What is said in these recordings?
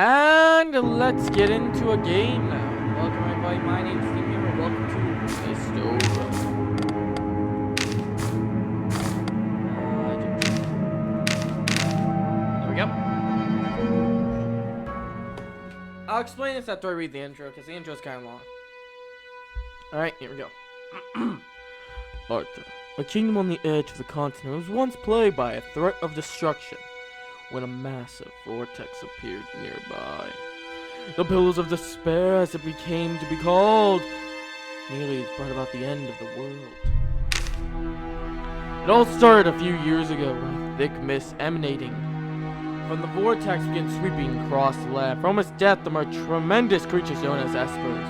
And let's get into a game now. Welcome everybody, my name's Steve here, and welcome to Mistover. There we go. I'll explain this after I read the intro, because the intro's kind of long. Alright, here we go. Arthur, a kingdom on the edge of the continent, was once plagued by a threat of destruction when a massive vortex appeared nearby. The Pillars of Despair, as it became to be called, nearly brought about the end of the world. It all started a few years ago when a thick mist emanating from the vortex began sweeping across the land. From its depth emerged tremendous creatures known as espers.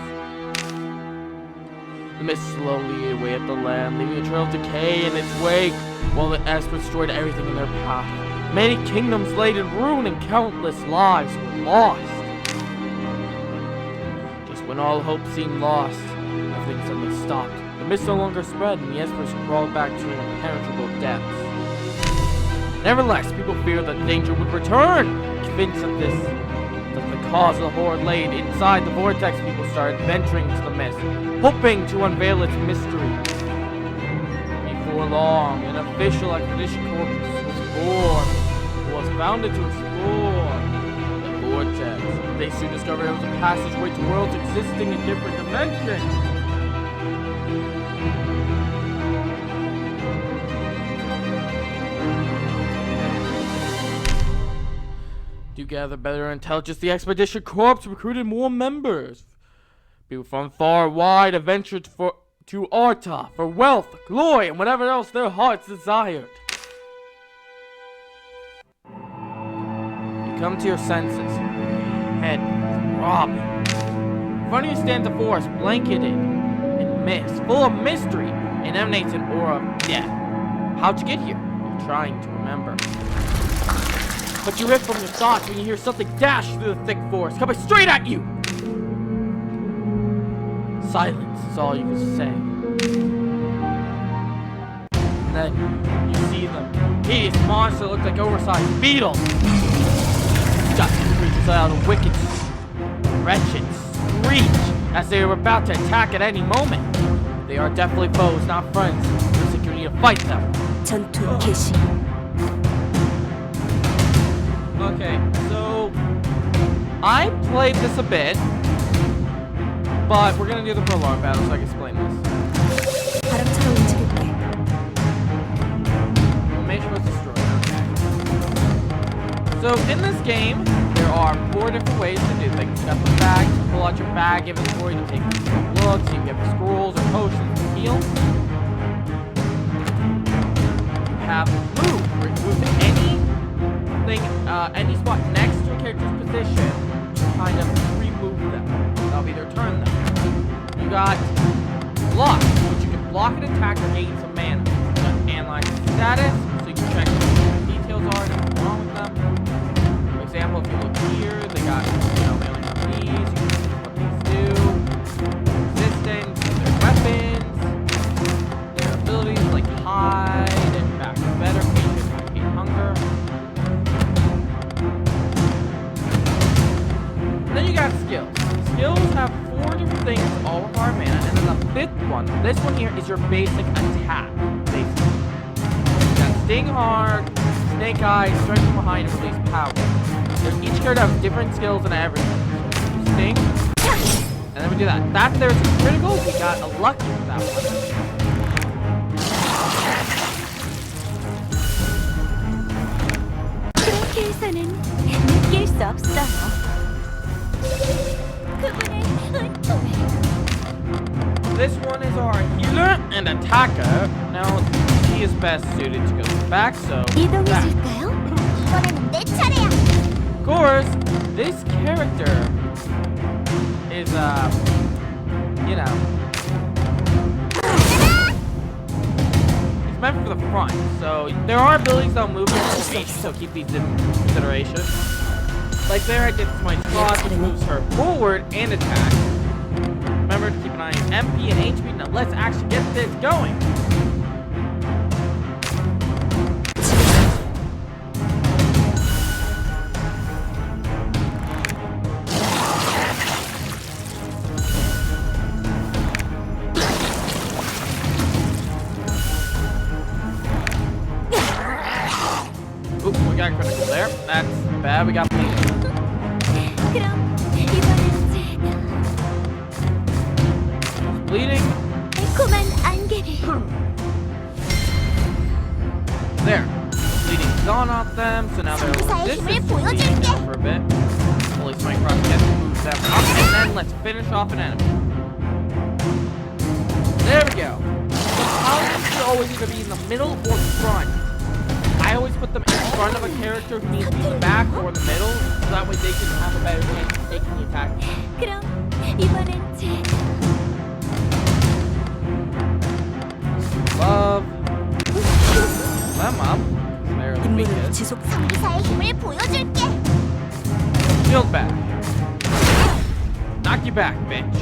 The mist slowly ate away at the land, leaving a trail of decay in its wake, while the espers destroyed everything in their path. Many kingdoms laid in ruin and countless lives were lost. Just when all hope seemed lost, everything suddenly stopped. The mist no longer spread, and the espers crawled back to impenetrable depths. Nevertheless, people feared that danger would return. Convinced that the cause of the horde laid inside the vortex, people started venturing into the mist, hoping to unveil its mystery. Before long, an official expedition corps was founded to explore the vortex. They soon discovered it was a passageway to worlds existing in different dimensions. To gather better intelligence, the expedition corps recruited more members. People from far and wide adventured to Arta for wealth, glory, and whatever else their hearts desired. Come to your senses, head throbbing. In front of you stands a forest blanketed in mist, full of mystery, and emanates an aura of death. How'd you get here? You're trying to remember. But you rift from your thoughts when you hear something dash through the thick forest, coming straight at you! Silence is all you can say. And then you see them. Hideous monster look like oversized beetles. These creatures let out a wicked, wretched screech as they were about to attack at any moment. They are definitely foes, not friends. Looks like you need to fight them. Okay, so I played this a bit, but we're gonna do the prologue battle so I can explain this. Formation was destroyed. So in this game, there are 4 different ways to do things. You got the bag, to pull out your bag inventory to take looks, you can get scrolls or potions to heal. You have move, where you move to any spot next to a character's position to kind of remove them. That'll be their turn though. You got block, which you can block an attack or gain some mana. You got analyze status, so you can check what the details are and what's wrong with them. For example, if you look here, they got, they only have these, you can see what these do. Resistance, their weapons, their abilities like hide and back better, patience, hate hunger. And then you got skills. Skills have 4 different things, all require mana, and then the 5th one, this one here, is your basic attack, basically. You got Sting Hard, Snake Eyes, Strike from behind, and Release Power. So each character has different skills and everything. So Sting, and then we do that. That there's a critical, we got a lucky for that one. This one is our healer and attacker. Now, he is best suited to go back, so that. Of course, this character is, it's meant for the front. So, there are abilities that'll move your speed, so keep these in consideration. Like there, I did my cross, which moves her forward and attack. Remember to keep an eye on MP and HP. Now let's actually get this going. Attack critical there. That's bad. We got bleeding. 그럼 이번엔 제가 Bleeding. 달콤한 안개를 There. Bleeding's gone off them, so now they're 천사의 힘을 resistant to 보여줄게. bleeding now for a bit. Holy Smite Cross gets moves them up, and then let's finish off an enemy. There we go. The paladins are always going to be in the middle or front. I always put them in front of a character who needs to be in the back or in the middle, so that way they can have a better chance of taking the attack. 그럼 이번엔 제가 Love. Them up. They're the 임무를 weakest. 지속 성기사의 힘을 보여줄게. Shield back. Knock you back, bitch.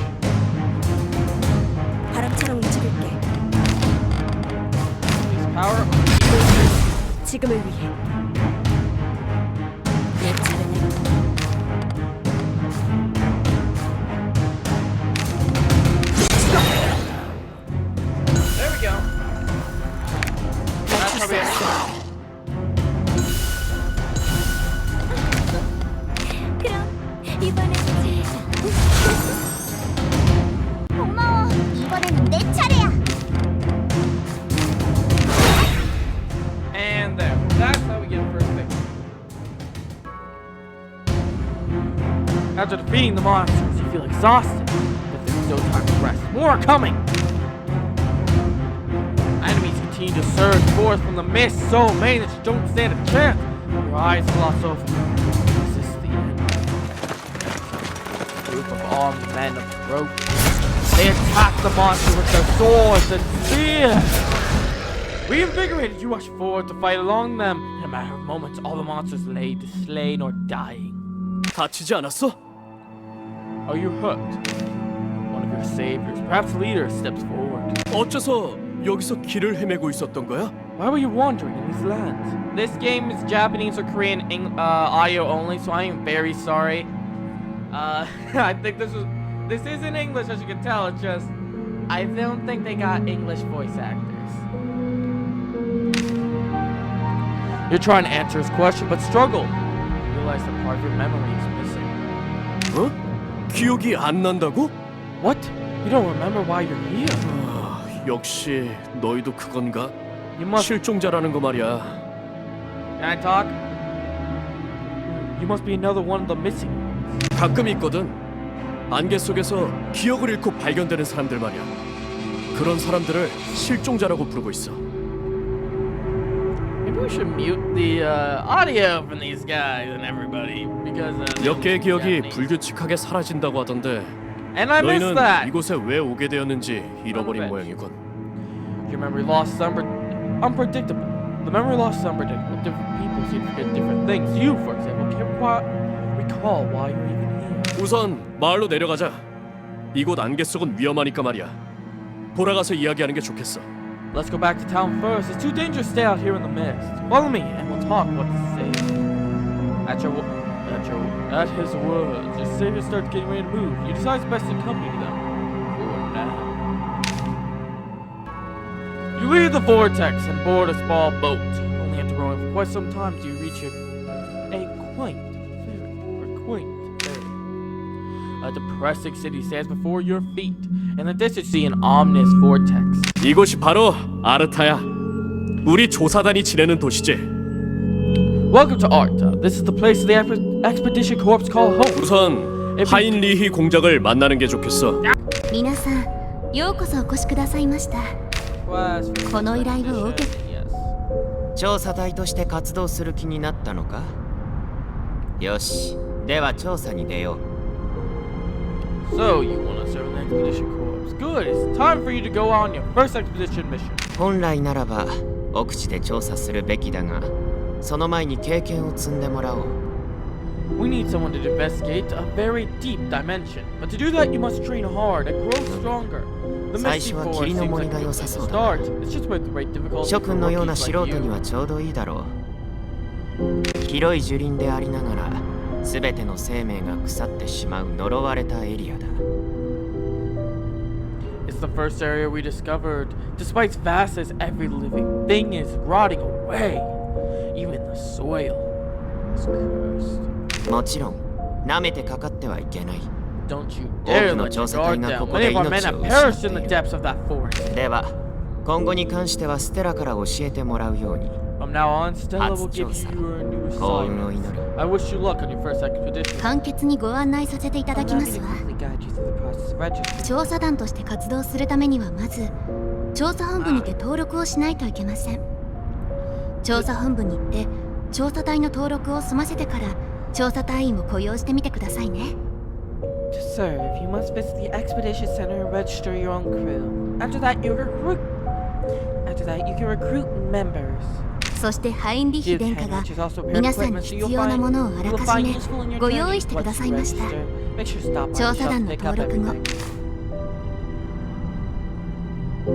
바람처럼 움직일게. Use power. 지금을 위해 내 차례는 There we go. That's how we have to 그럼 이번엔 제가 고마워. 이번엔 내 차례야. And there. That's how we get a first pick. After defeating the monsters, you feel exhausted, but there's no time to rest. More are coming! Enemies continue to surge forth from the mist so many that you don't stand a chance. Your eyes gloss over. Is this the end? A group of armed men approach. They attack the monster with their swords and spears. Reinvigorated, you rush forward to fight along them. In a matter of moments, all the monsters lay slain or dying. 다치지 않았어? Are you hurt? One of your saviors, perhaps leader, steps forward. 어째서 여기서 길을 헤매고 있었던 거야? Why were you wandering in these lands? This game is Japanese or Korean audio only, so I am very sorry. I think this is in English, as you can tell. It's just I don't think they got English voice actors. You're trying to answer his question, but struggle. You realize that part of your memory is missing. 어? 기억이 안 난다고? What? You don't remember why you're here? 역시 너희도 그건가? You must. 실종자라는 거 말이야. Can I talk? You must be another one of the missing ones. 가끔 있거든. 안개 속에서 기억을 잃고 발견되는 사람들 말이야. 그런 사람들을 실종자라고 부르고 있어. Maybe we should mute the audio from these guys and everybody because 몇 개의 기억이 불규칙하게 사라진다고 하던데 And I missed 너희는 that. 이곳에 왜 오게 되었는지 잃어버린 모양이군. Your memory loss is unpredictable. The memory loss is unpredictable. Different people seem to forget different things. You, for example, can't recall why you're even here. 우선 마을로 내려가자. 이곳 안개 속은 위험하니까 말이야. 돌아가서 이야기하는 게 좋겠어. Let's go back to town first. It's too dangerous to stay out here in the mist. Follow me, and we'll talk what to say. At his words, your savior starts getting ready to move. You decide it's best to accompany them. For now. You leave the vortex and board a small boat. Only after rowing for quite some time do you reach a quaint ferry. A depressing city stands before your feet. In the distance, you see an ominous vortex. 이곳이 바로 아르타야. 우리 조사단이 지내는 도시지. Welcome to Arta. This is the place the expedition corps call home. 우선 하인리히 공작을 만나는 게 좋겠어. 皆さん、ようこそお越しくださいました。この依頼を受け調査隊として活動する気になったのか？よし、では調査に出よう。 So you want to serve in the expedition corps? Good. It's time for you to go on your first expedition mission. 本来ならば奥地で調査するべきだが、その前に経験を積んでもらおう。 We need someone to investigate a very deep dimension. But to do that, you must train hard and grow stronger. The Misty Forest seems like a good place to start. It's just with the right difficulty 諸 for 君のような rookies 素 like 人に you. はちょうどいいだろう。広い樹林でありながら、すべての生命が腐ってしまう呪われたエリアだ。 It's the first area we discovered. Despite its vastness, every living thing is rotting away. Even the soil. もちろん舐めてかかってはいけない。 Don't you dare let your guard down. Many of our men have perished in the depths of that forest. では今後に関してはステラから教えてもらうように。 From now on, Stella will give you a new assignment. I wish you luck on your first expedition. 簡潔にご案内させていただ I'm きま happy す to わ。 quickly guide you through the process of registering. 調査団として活動するためにはまず調査本部にて登録をしないといけません。調査本部に行って調査隊の登録を済ませてから調査隊員を雇用してみてくださいね。 To serve, you must visit the expedition center and register your own crew. After that, you can recruit members. そしてハインリッヒ殿下が皆さんに必要なものをあらかじめご用意してくださいました。調査団の登録後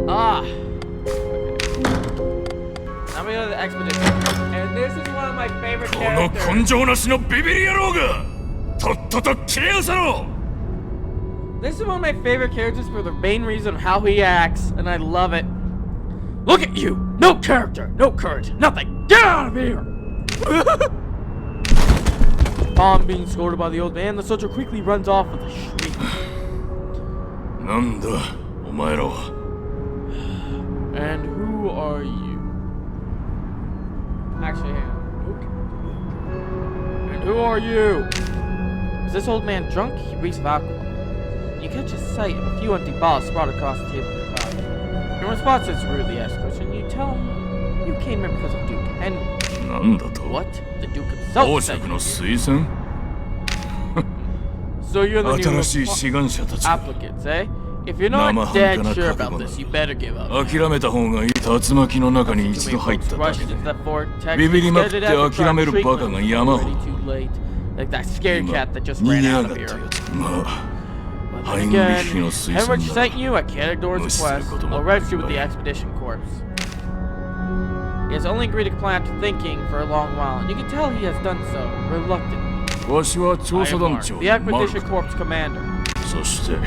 Ah. Now we go to the expedition, and this is one of my favorite この characters. 根性なしのビビり野郎がとっとと消え去ろう。 This is one of my favorite characters for the main reason of how he acts, and I love it. Look at you! No character, no courage, nothing! Get out of here! Upon being scolded by the old man, the soldier quickly runs off with a shriek. なんだお前らは。 And who are you? Actually, hang on. And who are you? Is this old man drunk? He reeks of alcohol. You catch a sight of a few empty bottles spread across the table nearby. In response to this rudely asked question, you tell him you came here because of Duke Henry. なんだと。 What? The Duke 王 himself said 爵 you の came. 推薦。 So you're the 新 new しい志願者たちか。 applicants, eh? If you're not 生半 dead 可な sure 覚 about 悟だ。 this, you better give up. 諦めた方がいい。竜巻の中に一度入っただけで。ビビりまくって諦めるバカが山ほど。 Like that scared 今 cat that just 逃 ran げや out が of った here. やつ。まあ。 But ハ then インリッ again, ヒの推 Henrich 薦だ。 sent you at Canador's 無視する request. ことも I'll register with the expedition corps. He has only agreed to comply after thinking for a long while, and you can tell he has done so, reluctant. わしは調 I 査 am 団 Mark, 長 the マル expedition ク。 corps commander. そして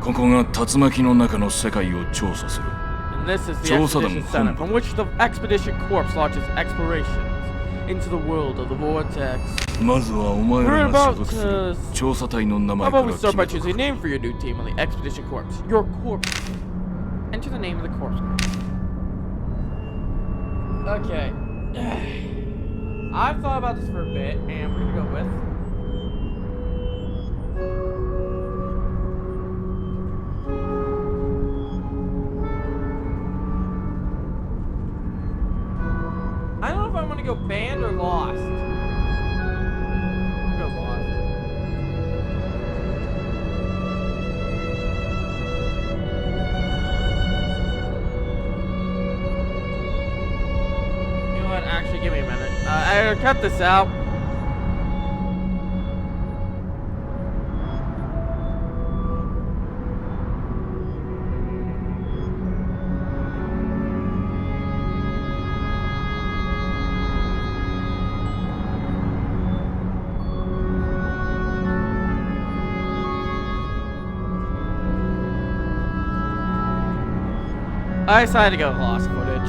ここが竜巻の中の世界を調査する。 And this is the 調査団 expedition center 本 from 部。 which the expedition corps launches explorations into the world of the vortex. まずはお前 We're らが所 about 属する to... 調査隊の名 How 前か about ら we 決 start め by と choosing く。 a name for your new team on the expedition corps? Your corps. Enter the name of the corps. Okay. I've thought about this for a bit, and we're gonna go with... I don't know if I want to go band or lost. I'll go lost. You know what? Actually, give me a minute. I gotta cut this out. I decided to go with lost footage.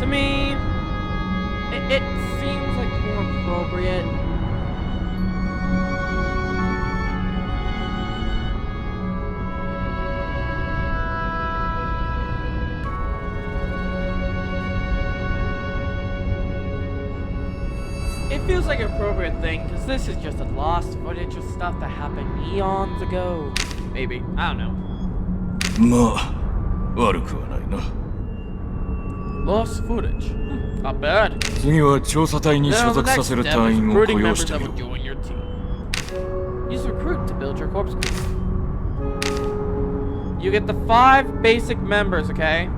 To me, it seems like more appropriate. It feels like an appropriate thing, because this is just a lost footage of stuff that happened eons ago. Maybe. I don't know. まあ悪くはないな。 Lost footage. Not bad. 次は調査隊に Then 所 the 属 next させる step 隊 is 員を雇 recruiting 用 members して that み will ろ。 join your team. Use recruit to build your corps group. You get the 5 basic members, okay?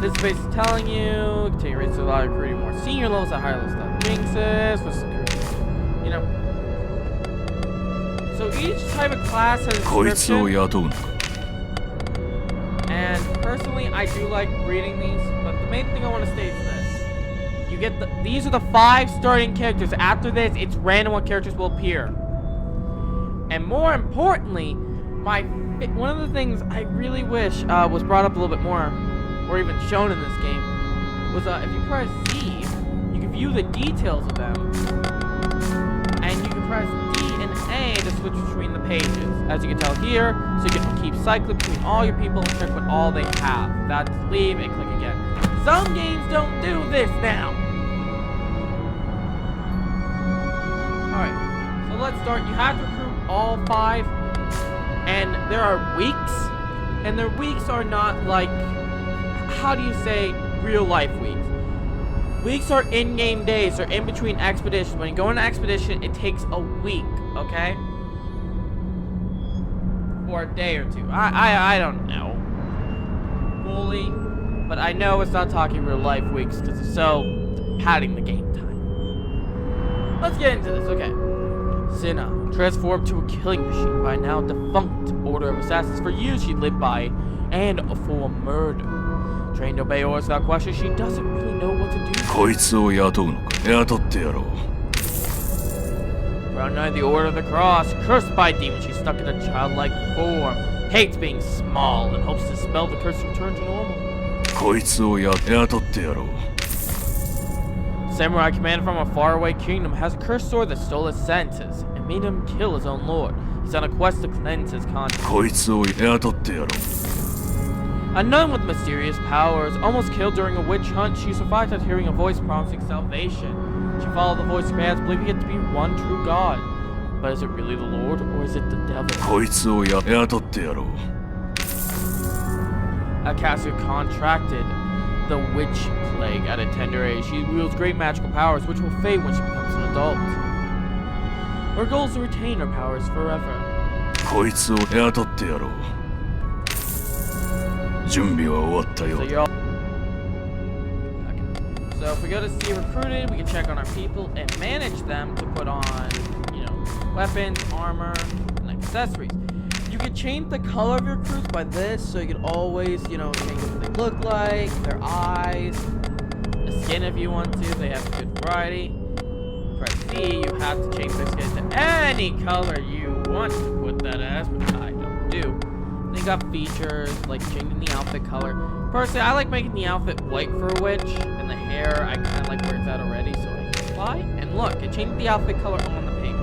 This is basically telling you continue rates to allow you recruiting more senior levels at higher levels of jinxes, with security. You know. So each type of class has a こいつを description. 雇うのか。 And personally, I do like reading these, but the main thing I want to state is this. You get these are the 5 starting characters. After this, it's random what characters will appear. And more importantly, one of the things I really wish was brought up a little bit more, or even shown in this game, was if you press Z, you can view the details of them. And you can press D and A to switch between the pages, as you can tell here, so you can keep cycling between all your people and check what all they have. That's leave and click again. Some games don't do this now. Alright, so let's start. You have to recruit all 5, and there are weeks, and their weeks are not like, how do you say, real life weeks? Weeks are in-game days, or in between expeditions. When you go on an expedition, it takes a week, okay? Or a day or 2. I don't know fully, but I know it's not talking real life weeks, because it's so padding the game time. Let's get into this, okay. Cinna, transformed to a killing machine by now defunct order of assassins for years she lived by, and for murder. Trained to obey orders without question, she doesn't really know what to do. こいつを雇うのか。雇ってやろう。 Proud Knight of the Order of the Cross, cursed by demons, she's stuck in a childlike form, hates being small, and hopes to spell the curse to return to normal. こいつを雇ってやろう。 Samurai commander from a faraway kingdom has a cursed sword that stole his senses and made him kill his own lord. He's on a quest to cleanse his conscience. こいつを雇ってやろう。 A nun with mysterious powers, almost killed during a witch hunt, she survived after hearing a voice promising salvation. She followed the voice commands, believing it to be one true God. But is it really the Lord, or is it the devil? こいつを雇ってやろう。 A caster contracted the witch plague at a tender age. She wields great magical powers, which will fade when she becomes an adult. Her goal is to retain her powers forever. こいつを雇ってやろう。準備は終わったよ。 So you're all... Okay. So if we go to see recruited, we can check on our people and manage them to put on, you know, weapons, armor, and accessories. You can change the color of your recruits by this, so you can always, you know, change what they look like, their eyes, the skin if you want to. They have a good variety. Press C, you have to change their skin to any color you want to put that as, which I don't do. They got features like changing the outfit color. Personally, I like making the outfit white for a witch, and the hair I kind of like where it's at already, so I can apply. And look, it changed the outfit color on the page.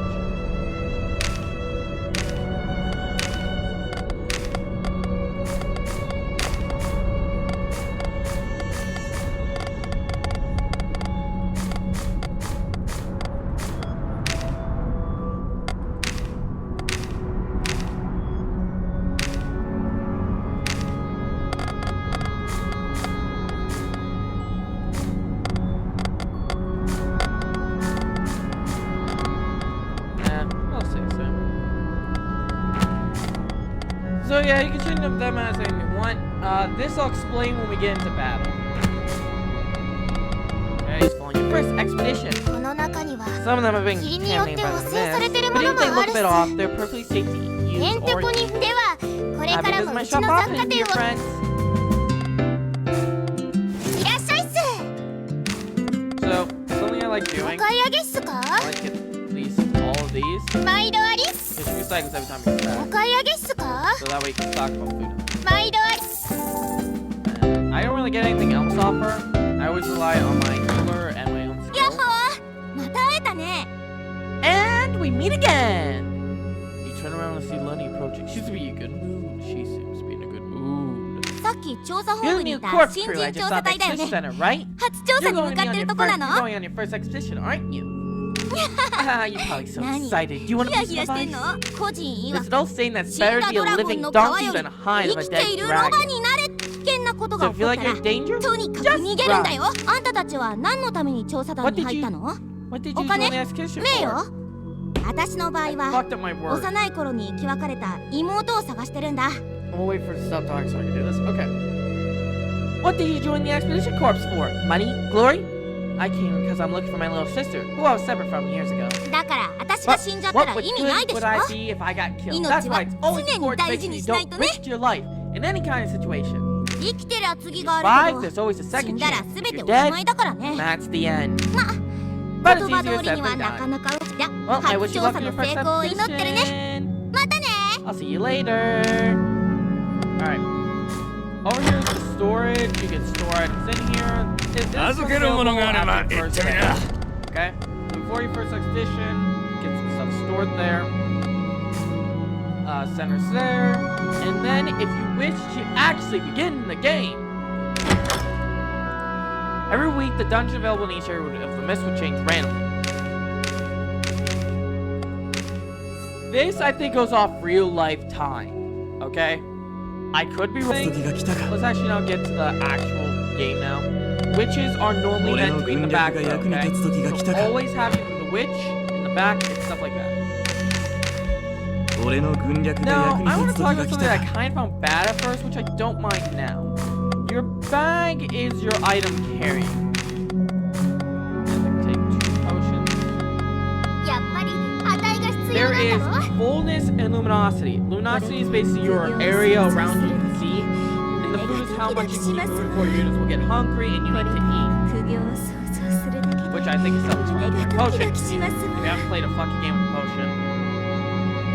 So yeah, you can change them as anything you want. This I'll explain when we get into battle. Okay, it's following your first expedition. この中には Some of them have been 日によっ camping て by 補 the 正され mist, てる but もの even も if they あ look る a bit し off, they're perfectly safe to へ use んて or こに use. ではこれ Have か you ら visit も my うちの shop 雑 often, 貨店 dear を friends? いらっしゃいっす So, something I like お doing, 買い上げっすか I like to get at least all of these. 毎度あり Because you can cycle every time you come お back. 買い上げっすか So that way you can stock up on food. 毎度あり And I don't really get anything else off her. I always rely on my healer and my own やっ skill. ほーまた会えたね And we meet again! You turn around and see Lenny approaching. She seems to be in a good mood. She seems to be in a good mood. さっき調査本 You're 部 the にい new た corpse 新 crew I 人 just 調 saw 査 at the 隊だよ expedition ね center, right? 初調査 You're に going 向かってるとこなの you're going on your first expedition, aren't you? Ah, you're probably so 何 excited. Do you want ヒ a ヤ piece ヒヤ of してん advice? の個人曰 There's く an old saying that it's 死ん better だ to be ド a ラゴン living の皮 donkey より than a hind 生 of a きて dead いるロバ dragon. になれ危険なことが So 起 if こ you った like ら your danger, とにかく just 逃げるんだよあんたたちは何のために調査団に入ったの what did お you 金 join the expedition 名 for? 誉私の場合 I は fucked up my word. 幼い頃に生き別れた妹を探してるんだ We'll wait for it to stop talking so I can do this. Okay. What did you join the expedition corps for? Money? Glory? I came because I'm looking for my little sister, who I was separate from years ago. だから私が What, 死んじゃった what ら would 意味ない good でし would ょ I be if I got killed? 命 That's は why it's always 常に important to 大 make 事 sure に you しない don't とね risk your life in any kind of situation. 生きてる次があ Survive, るけ there's ど always a 死 second んだら chance. 全 If て you're おしま dead, いだからね that's the end. まあ But 言 it's 葉 easier 通り said には than なか done. なかじゃ Well, I 初 wish you 調 luck 査 in の your 成 first 功を祈ってるね expedition. またね I'll see you later. Alright. Over here is the storage. You can store items in here. Is this 預けるものがあれば available 言 at っ the て first みな edition? Okay. Before your first edition, get some stuff stored there. Centers there. And then, if you wish to actually begin the game, every week the dungeon available in each area of the mist would change randomly. This, I think, goes off real life time. Okay? I could be wrong. Let's actually now get to the actual game now. Witches are normally meant to be in the back, though, okay? So always have either the witch in the back and stuff like that. Now, I want to talk about something that I kind of found bad at first, which I don't mind now. Your bag is your item carrying. Take 2 potions. やっぱり値が必要 There なん is だろ fullness and luminosity. Luminosity is basically your area around you can see. And the food is how much you can eat food before your units will get hungry and you need to eat. 苦行を想像するだけで Which I think is something to do with potion. ドキドキします If you haven't played a fucking game with potion,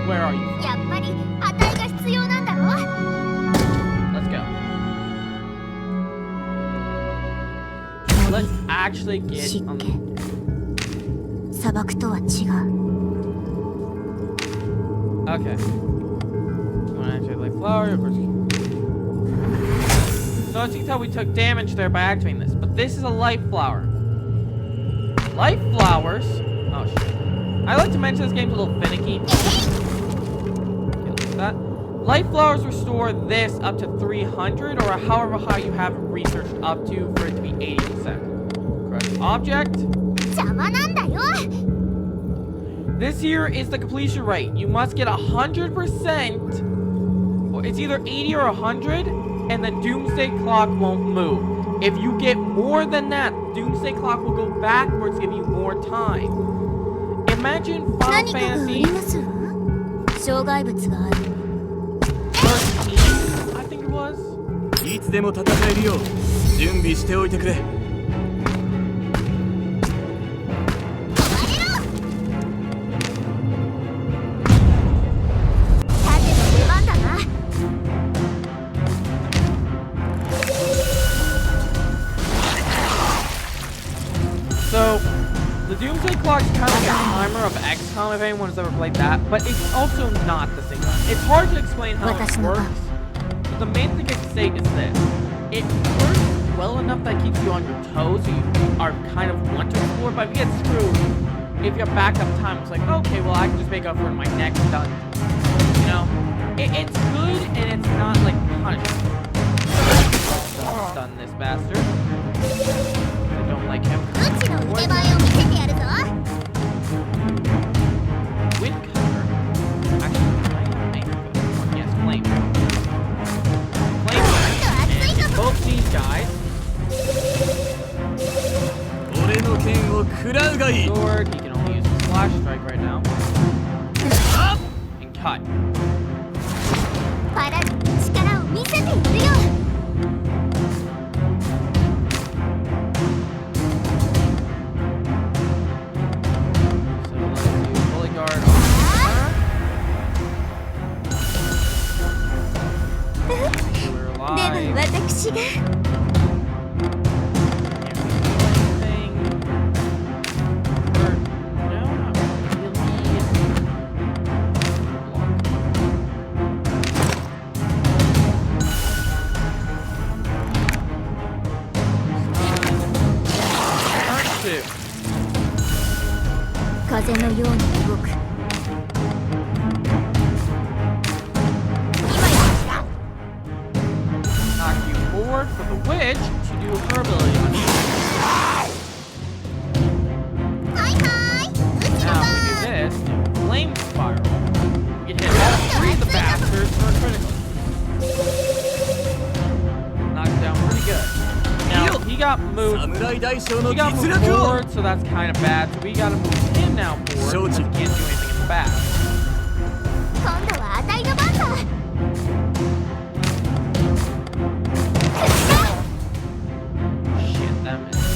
where are you? やっぱり値が必要なんだろ Let's go. Let's actually get 湿 on 気砂漠とは違う Okay. You want to activate light flower? Of course. So as you can tell, we took damage there by activating this. But this is a light flower. Light flowers. Oh shit. I like to mention this game's a little finicky. Okay, look at that. Light flowers restore this up to 300 or however high you have it researched up to for it to be 80%. Correct object. 邪魔なんだよ This here is the completion rate. You must get 100%. Or it's either 80 or 100, and the Doomsday Clock won't move. If you get more than that, Doomsday Clock will go backwards, give you more time. Imagine Final 何かがあ Fantasy りますわ障害物がある 13, I think it was. いつでも戦えるよう準備しておいてくれ。盾の出番だな So, the Doomsday Clock is kind of like a timer of XCOM if anyone's ever played that, but it's also not the same. It's hard to explain how it works, but the main thing I can say is this. It works well enough that it keeps you on your toes, so you are kind of want to explore, but if you get screwed, if you have backup time, it's like, okay, well, I can just make up for it in my next dungeon. You know? It's good, and it's not, like, punishment. Stun this bastard. I don't like him. うちの腕前を見せてやるぞ Wind cover. Actually, yes, flame. Flame. And both these guys. 俺の剣を食らうがいい。 Sword. He can only use a slash strike right now. And cut. パラリ力を見せてやるよ So let's do fully guard on her. We're では alive. 私が 風のように動く Knock you forward for the witch to do her ability on you. はいはい Now, if we do this, flame spiral. We can hit all 3 of the bastards for a critical. Knocked down pretty good. Now, he got moved. 侍大将の He got 実 moved 力を forward, so that's kind of bad. So we gotta move him now forward because he can't do anything in the back. 今度は値の番だ Shit, that missed.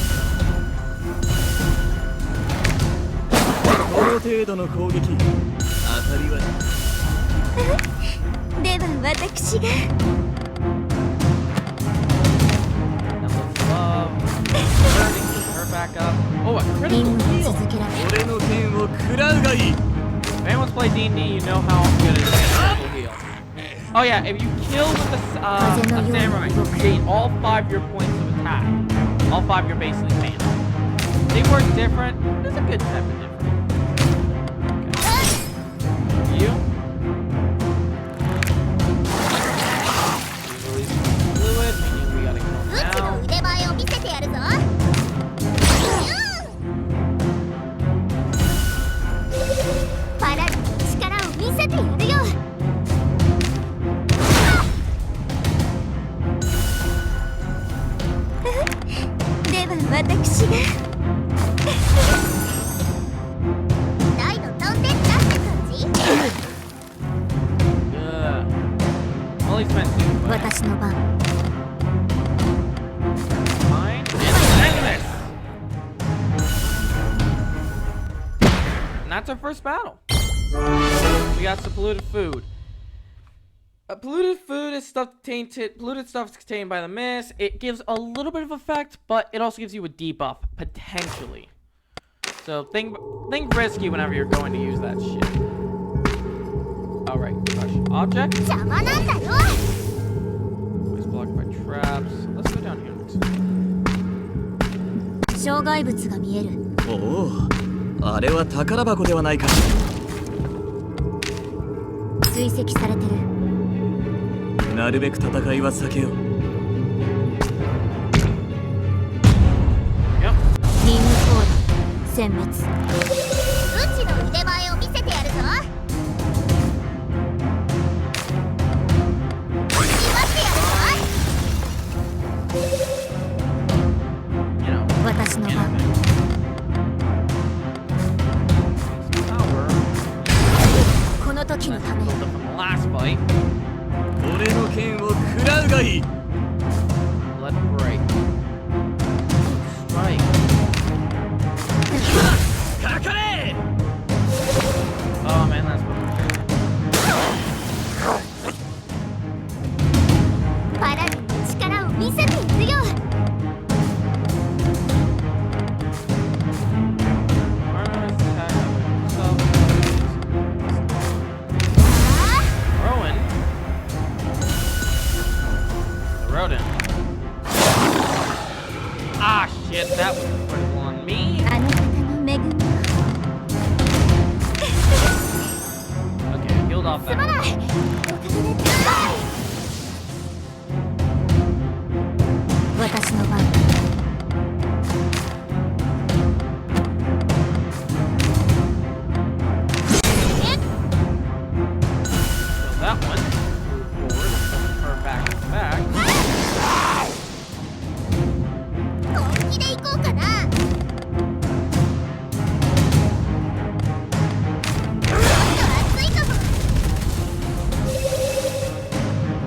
この程度の攻撃当たりはでは私が Now let's love. a 任 critical 務を heal. 続けられる。俺の剣を食らうがいい。 If anyone's played D&D, you know how good it is to get critical heal. Oh yeah, if you kill with a samurai, you gain all 5 your points of attack. All 5 your basically mana. They work different. There's a good type of different. Okay. You? Release fluid, meaning we gotta うち kill の now. 腕前を見せてやるぞ。パラリの力を見せてやるよ。では私が大の飛んでったって感じ。 Ugh. Only spent 2, but 私の番。 fine. And this. And that's our first battle. We got some polluted food. Polluted food is stuff tainted. Polluted stuff is contained by the mist. It gives a little bit of effect, but it also gives you a debuff potentially. So think risky whenever you're going to use that shit. All right, crush object. 邪魔なんだよ。 Always blocked by traps. Let's go down here next. 障害物が見える。おお、あれは宝箱ではないか。追跡されてる。なるべく戦いは避けよう。 Yep. 任務コード殲滅。うちの腕前を見せてやるぞ。決まってやるぞ。 You know. 私の番。 Power. この時の That's ため。 built up from the last fight. 俺の剣を食らうがいい。 Let break. Strike. かかれ。 Oh man, that's broken. パラリンの力を見せてやるよ。 Rowan. The rodent. Ah shit, that was critical on me. あの方の恵みを。 Okay, I healed off すま that. ない。おかげで。私の番。 So that one. Move forward. Her back to back. 本気で行こうかな。ちょっと熱いかも。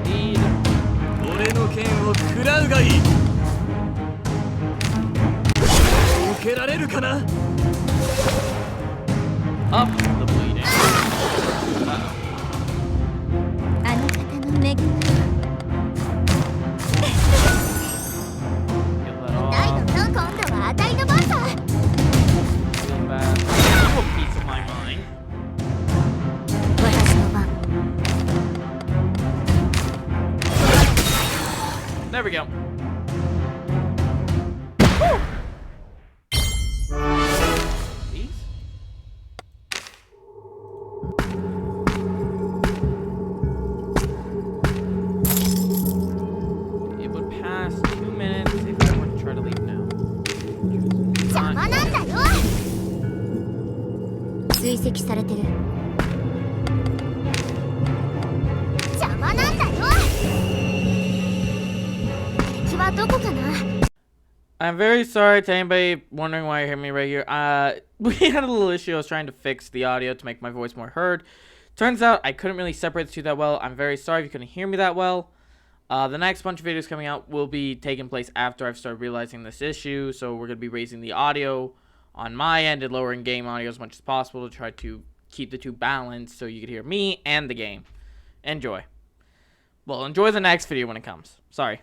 Lead. 俺の剣を食らうがいい。受けられるかな。 Up the bleeding. あの方の恵みを。 Heal that 大 off. の今度はあたいの番さ。 Heal back. A little piece of my mind. 私の番。 There we go. These? It would pass 2 minutes if I were to try to leave now. 邪魔なんだよ。追跡されてる。邪魔なんだよ。敵はどこかな。 I'm very sorry to anybody wondering why you hear me right here. We had a little issue. I was trying to fix the audio to make my voice more heard. Turns out I couldn't really separate the two that well. I'm very sorry if you couldn't hear me that well. The next bunch of videos coming out will be taking place after I've started realizing this issue. So we're going to be raising the audio on my end and lowering game audio as much as possible to try to keep the two balanced so you can hear me and the game. Enjoy. Well, enjoy the next video when it comes. Sorry.